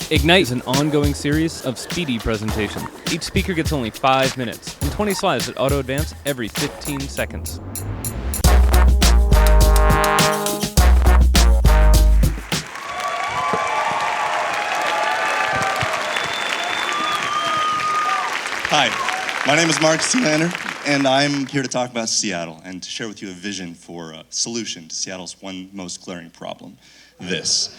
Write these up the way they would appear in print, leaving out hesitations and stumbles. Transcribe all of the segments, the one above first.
Ignite is an ongoing series of speedy presentations. Each speaker gets only 5 minutes, and 20 slides that auto-advance every 15 seconds. Hi, my name is Mark Selander, and I'm here to talk about Seattle and to share with you a vision for a solution to Seattle's one most glaring problem, this.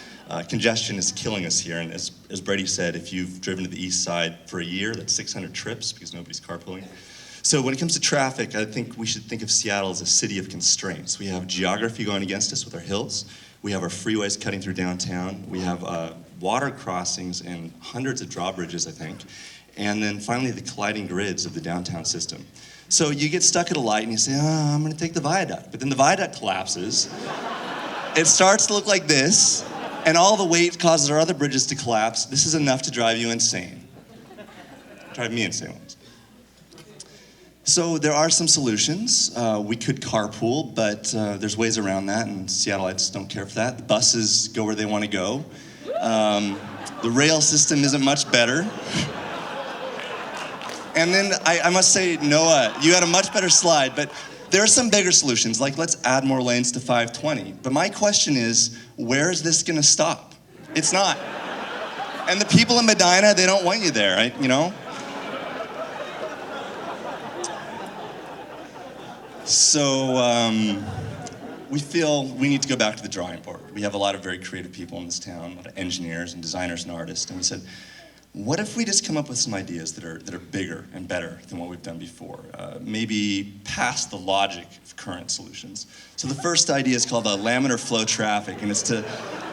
Congestion is killing us here, and as Brady said, if you've driven to the east side for a year, that's 600 trips because nobody's carpooling. So when it comes to traffic, I think we should think of Seattle as a city of constraints. We have geography going against us with our hills. We have our freeways cutting through downtown. We have water crossings and hundreds of drawbridges, I think. And then finally, the colliding grids of the downtown system. So you get stuck at a light and you say, I'm gonna take the viaduct. But then the viaduct collapses. It starts to look like this, and all the weight causes our other bridges to collapse. This is enough to drive you insane. Drive me insane. So there are some solutions. We could carpool, but there's ways around that, and Seattleites don't care for that. The buses go where they want to go. The rail system isn't much better. And then I must say, Noah, you had a much better slide, but there are some bigger solutions, like let's add more lanes to 520. But my question is, where is this gonna stop? It's not. And the people in Medina, they don't want you there, right? You know? So we feel we need to go back to the drawing board. We have a lot of very creative people in this town, a lot of engineers and designers and artists, and we said, what if we just come up with some ideas that are bigger and better than what we've done before? Maybe past the logic of current solutions. So the first idea is called laminar flow traffic, and it's to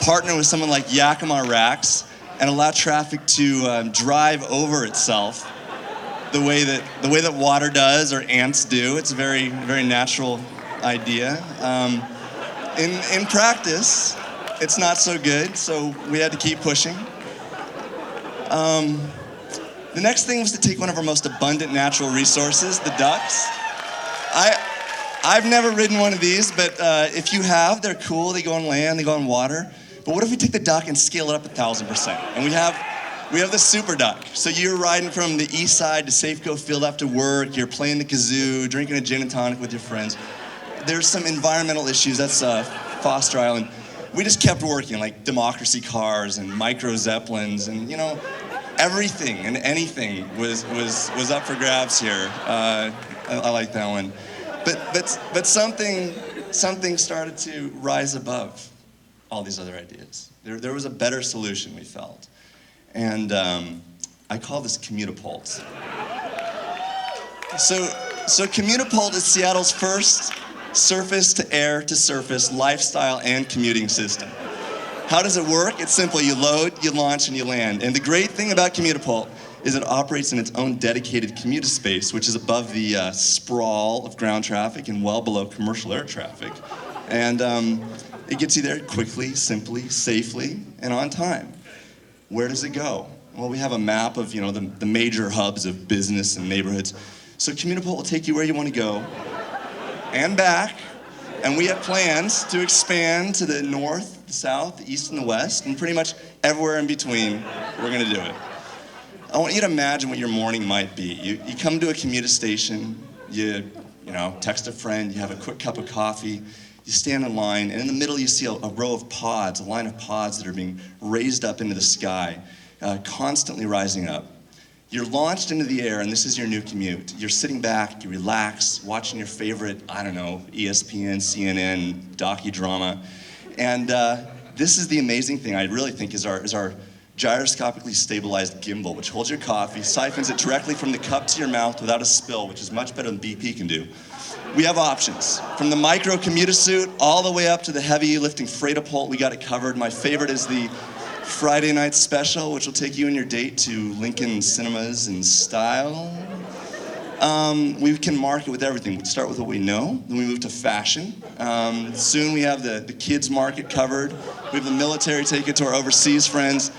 partner with someone like Yakima Racks and allow traffic to drive over itself the way that water does or ants do. It's a very, very natural idea. In practice, it's not so good, so we had to keep pushing. The next thing was to take one of our most abundant natural resources, the ducks. I've never ridden one of these, but if you have, they're cool. They go on land, they go on water. But what if we take the duck and scale it up 1,000%? And we have the super duck. So you're riding from the east side to Safeco Field after work, you're playing the kazoo, drinking a gin and tonic with your friends. There's some environmental issues, that's Foster Island. We just kept working, like democracy cars and micro zeppelins, and you know, everything and anything was up for grabs here. I like that one, but something started to rise above all these other ideas. There was a better solution, we felt, and I call this Commutapult. So Commutapult is Seattle's first surface to air to surface lifestyle and commuting system. How does it work? It's simple. You load, you launch, and you land. And the great thing about Commutapult is it operates in its own dedicated commuter space, which is above the sprawl of ground traffic and well below commercial air traffic. And it gets you there quickly, simply, safely, and on time. Where does it go? Well, we have a map of the major hubs of business and neighborhoods. So Commutapult will take you where you want to go, and back, and we have plans to expand to the north, the south, the east, and the west, and pretty much everywhere in between, we're gonna do it. I want you to imagine what your morning might be. You come to a commuter station, you text a friend, you have a quick cup of coffee, you stand in line, and in the middle you see a row of pods, a line of pods that are being raised up into the sky, constantly rising up. You're launched into the air, and this is your new commute. You're sitting back, you relax, watching your favorite, ESPN, CNN, docudrama. And this is the amazing thing, I really think, is our gyroscopically stabilized gimbal, which holds your coffee, siphons it directly from the cup to your mouth without a spill, which is much better than BP can do. We have options. From the micro commuter suit all the way up to the heavy lifting Freightapult, we got it covered. My favorite is the Friday night special, which will take you and your date to Lincoln Cinemas in style. We can market with everything. We start with what we know, then we move to fashion. Soon we have the kids market covered. We have the military take it to our overseas friends.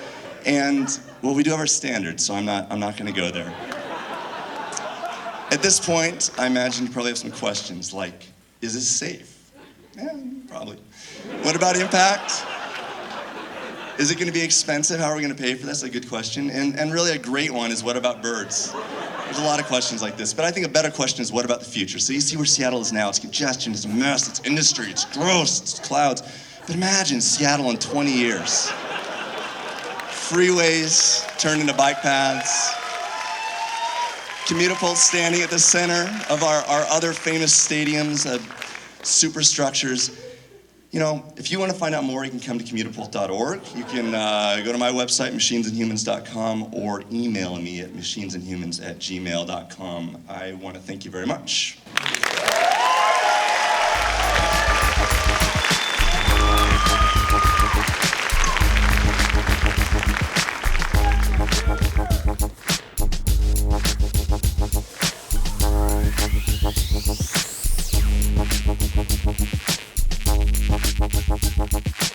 And, well, we do have our standards, so I'm not gonna go there. At this point, I imagine you probably have some questions like, Is it safe? Yeah, probably. What about impact? Is it going to be expensive? How are we going to pay for this? A good question. And really a great one is, what about birds? There's a lot of questions like this, but I think a better question is, what about the future? So you see where Seattle is now. It's congestion, it's a mess, it's industry, it's gross, it's clouds. But imagine Seattle in 20 years. Freeways turned into bike paths. Commutapult standing at the center of our other famous stadiums, superstructures. You know, if you want to find out more, you can come to commutapult.org. You can go to my website, machinesandhumans.com, or email me at machinesandhumans@gmail.com. I want to thank you very much. Thank you.